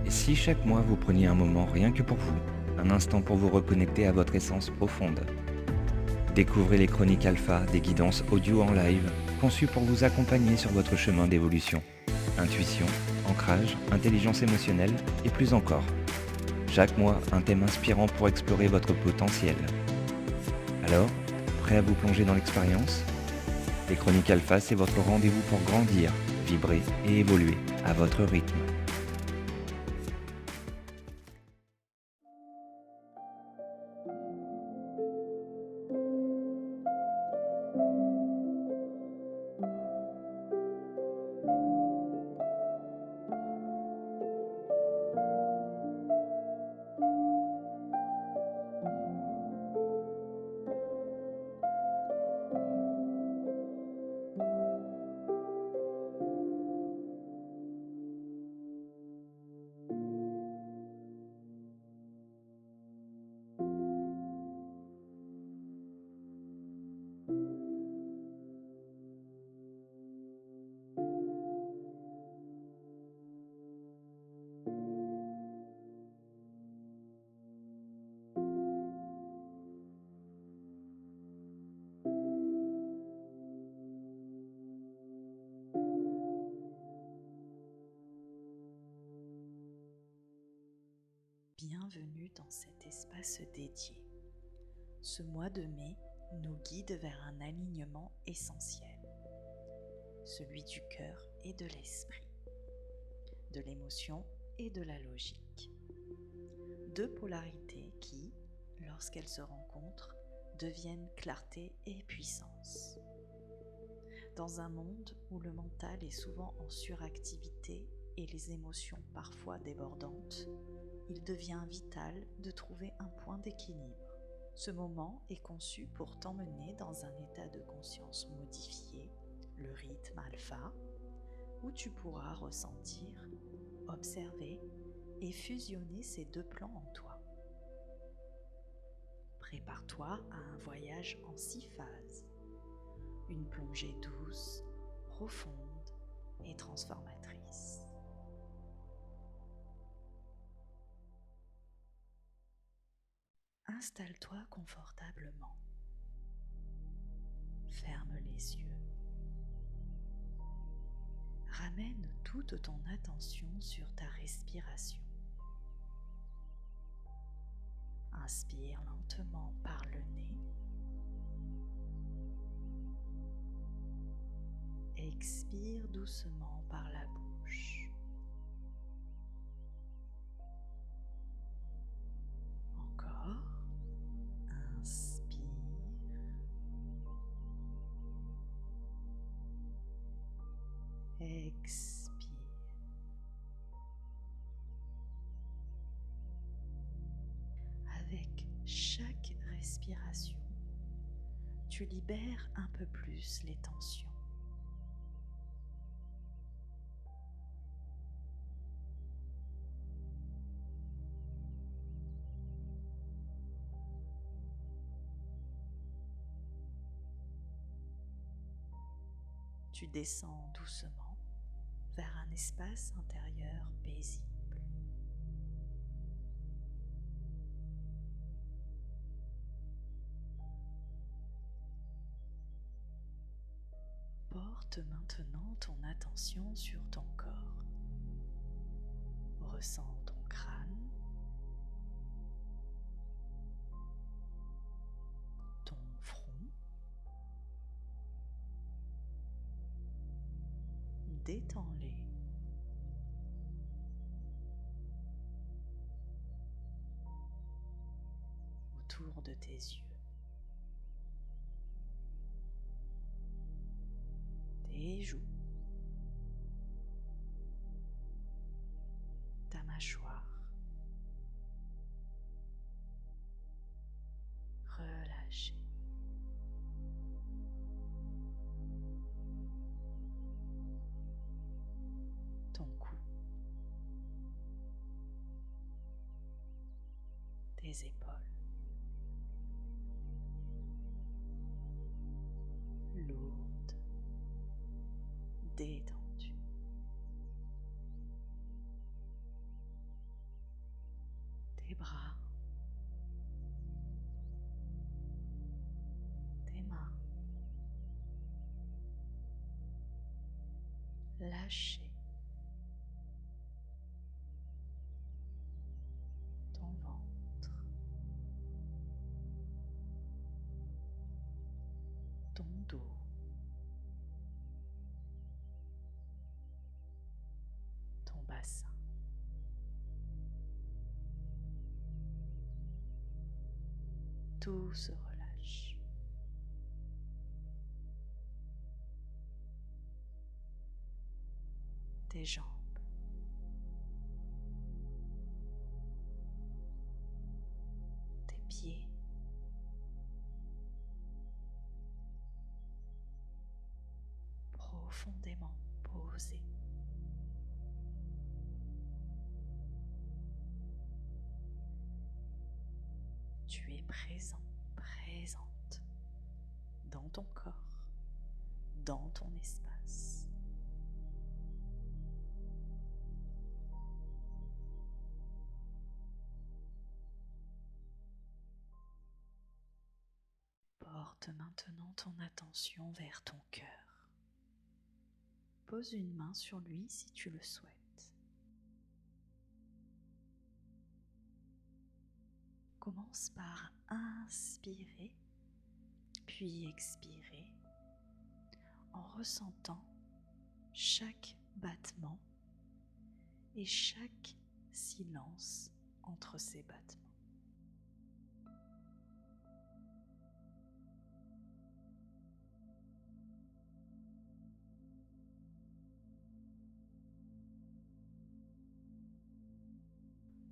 Et si chaque mois vous preniez un moment rien que pour vous, un instant pour vous reconnecter à votre essence profonde? Découvrez les chroniques alpha, des guidances audio en live, conçues pour vous accompagner sur votre chemin d'évolution. Intuition, ancrage, intelligence émotionnelle et plus encore. Chaque mois, un thème inspirant pour explorer votre potentiel. Alors, prêt à vous plonger dans l'expérience? Les chroniques alpha, c'est votre rendez-vous pour grandir, vibrer et évoluer à votre rythme. Bienvenue dans cet espace dédié. Ce mois de mai nous guide vers un alignement essentiel, celui du cœur et de l'esprit, de l'émotion et de la logique. Deux polarités qui, lorsqu'elles se rencontrent, deviennent clarté et puissance. Dans un monde où le mental est souvent en suractivité et les émotions parfois débordantes, il devient vital de trouver un point d'équilibre. Ce moment est conçu pour t'emmener dans un état de conscience modifié, le rythme alpha, où tu pourras ressentir, observer et fusionner ces deux plans en toi. Prépare-toi à un voyage en 6 phases, une plongée douce, profonde et transformatrice. Installe-toi confortablement. Ferme les yeux. Ramène toute ton attention sur ta respiration. Inspire lentement par le nez. Expire doucement par la bouche. Encore. Inspire. Expire. Avec chaque respiration, tu libères un peu plus les tensions. Tu descends doucement vers un espace intérieur paisible. Porte maintenant ton attention sur ton corps. Ressens ton crâne, ton front. Détends-les. Autour de tes yeux. Tes joues. Ta mâchoire. Relâchez. Ton cou. Tes épaules. Lourde. Détendue. tes bras, tes mains. Lâchez ton ventre, ton dos, ton bassin. Tout se relâche. Tes jambes, tes pieds, profondément posés. Tu es présent, présente dans ton corps, dans ton espace. Porte maintenant ton attention vers ton cœur. Pose une main sur lui si tu le souhaites. Commence par inspirer, puis expirer, en ressentant chaque battement et chaque silence entre ces battements.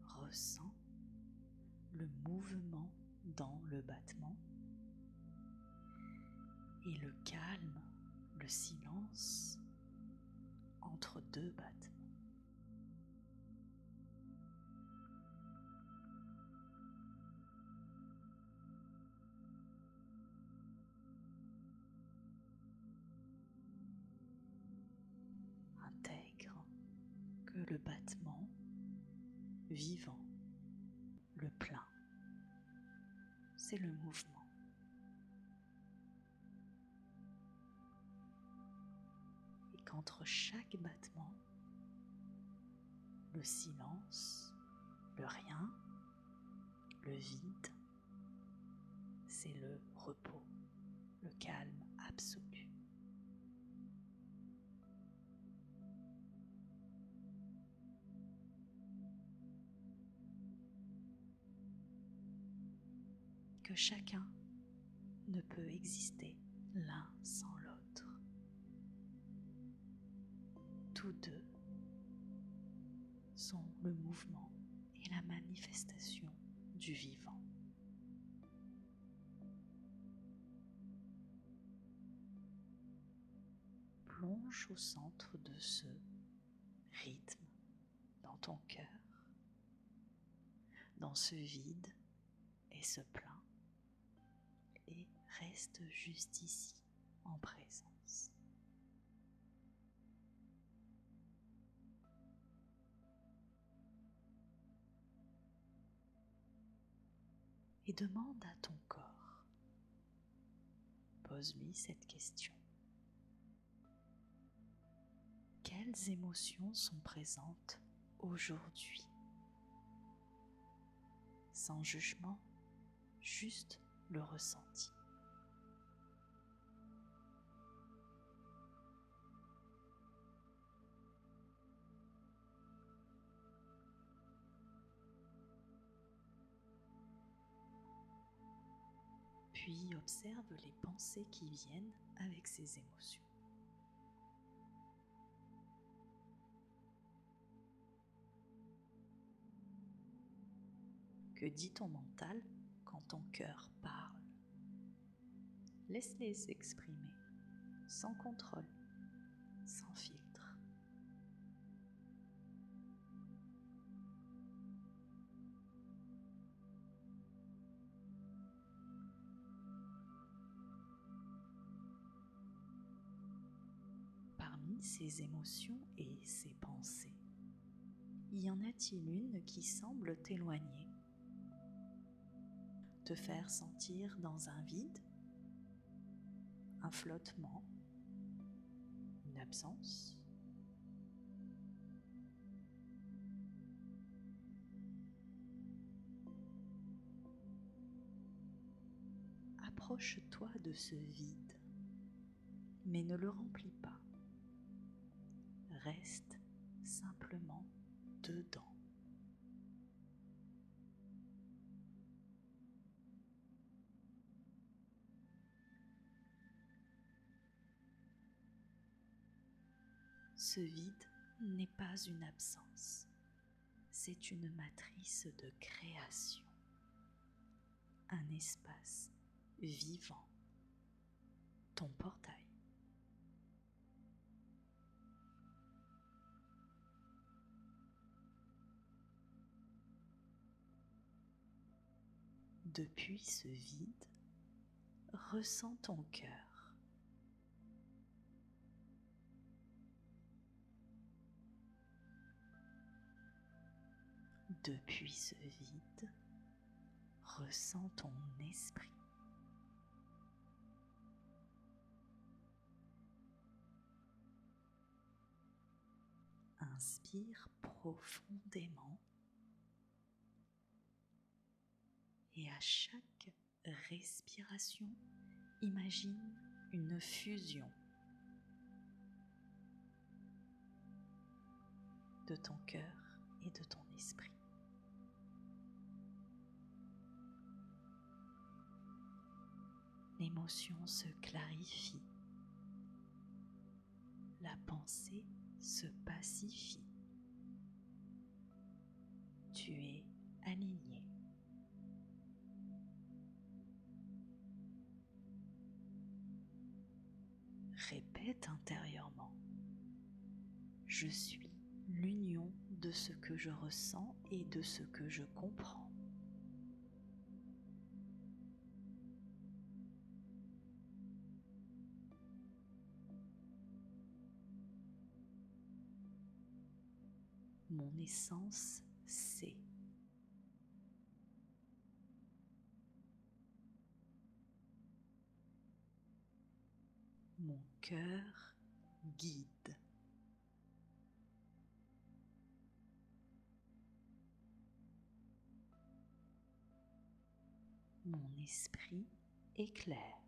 Ressens le mouvement dans le battement et le calme, le silence entre deux battements. Intègre que le battement vivant, le plein, c'est le mouvement. Et qu'entre chaque battement, le silence, le rien, le vide, c'est le repos, le calme absolu. Que chacun ne peut exister l'un sans l'autre. Tous deux sont le mouvement et la manifestation du vivant. Plonge au centre de ce rythme dans ton cœur, dans ce vide et ce plein. Et reste juste ici, en présence. Et demande à ton corps, pose-lui cette question. Quelles émotions sont présentes aujourd'hui? Sans jugement, juste le ressenti. Puis observe les pensées qui viennent avec ces émotions. Que dit ton mental quand ton cœur parle? Laisse-les s'exprimer, sans contrôle, sans filtre. Parmi ces émotions et ces pensées, y en a-t-il une qui semble t'éloigner te faire sentir dans un vide, un flottement, une absence. Approche-toi de ce vide, mais ne le remplis pas. Reste simplement dedans. Ce vide n'est pas une absence, c'est une matrice de création, un espace vivant, ton portail. Depuis ce vide, ressens ton cœur. Depuis ce vide, ressens ton esprit. Inspire profondément et à chaque respiration, imagine une fusion de ton cœur et de ton esprit. L'émotion se clarifie, la pensée se pacifie. Tu es aligné. Répète intérieurement: je suis l'union de ce que je ressens et de ce que je comprends. Mon essence, c'est. Mon cœur guide. Mon esprit éclaire.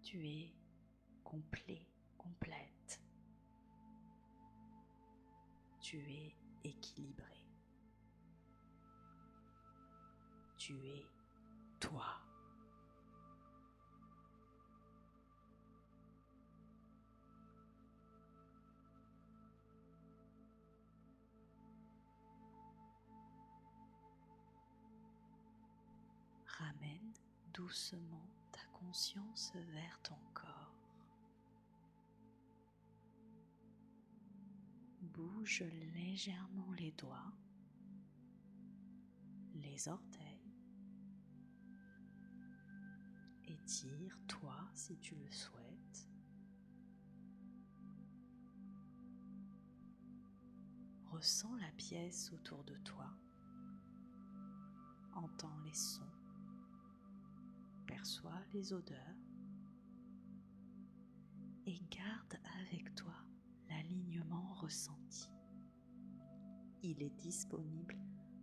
Tu es complet, complète. Tu es équilibré. Tu es toi. Ramène doucement ta conscience vers ton corps. Bouge légèrement les doigts, les orteils. Étire-toi si tu le souhaites. Ressens la pièce autour de toi. Entends les sons. Perçois les odeurs. Et garde avec toi l'alignement ressenti. Il est disponible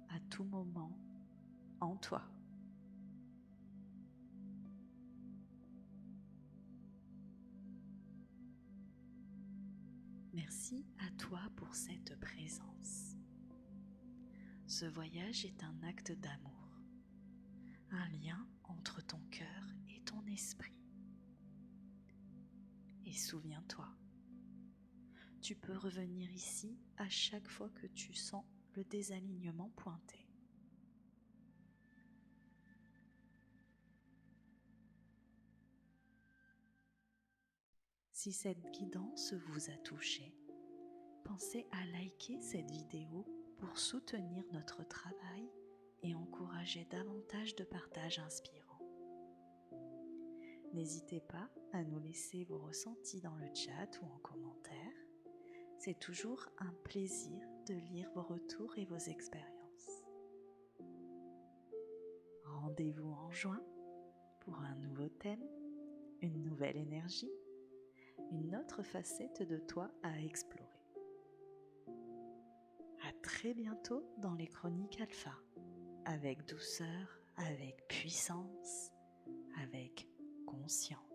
à tout moment en toi. Merci à toi pour cette présence. Ce voyage est un acte d'amour, un lien entre ton cœur et ton esprit. Et souviens-toi, tu peux revenir ici à chaque fois que tu sens le désalignement pointer. Si cette guidance vous a touché, pensez à liker cette vidéo pour soutenir notre travail et encourager davantage de partages inspirants. N'hésitez pas à nous laisser vos ressentis dans le chat ou en commentaire C'est toujours un plaisir de lire vos retours et vos expériences. Rendez-vous en juin pour un nouveau thème, une nouvelle énergie, une autre facette de toi à explorer. À très bientôt dans les Chroniques Alpha, avec douceur, avec puissance, avec conscience.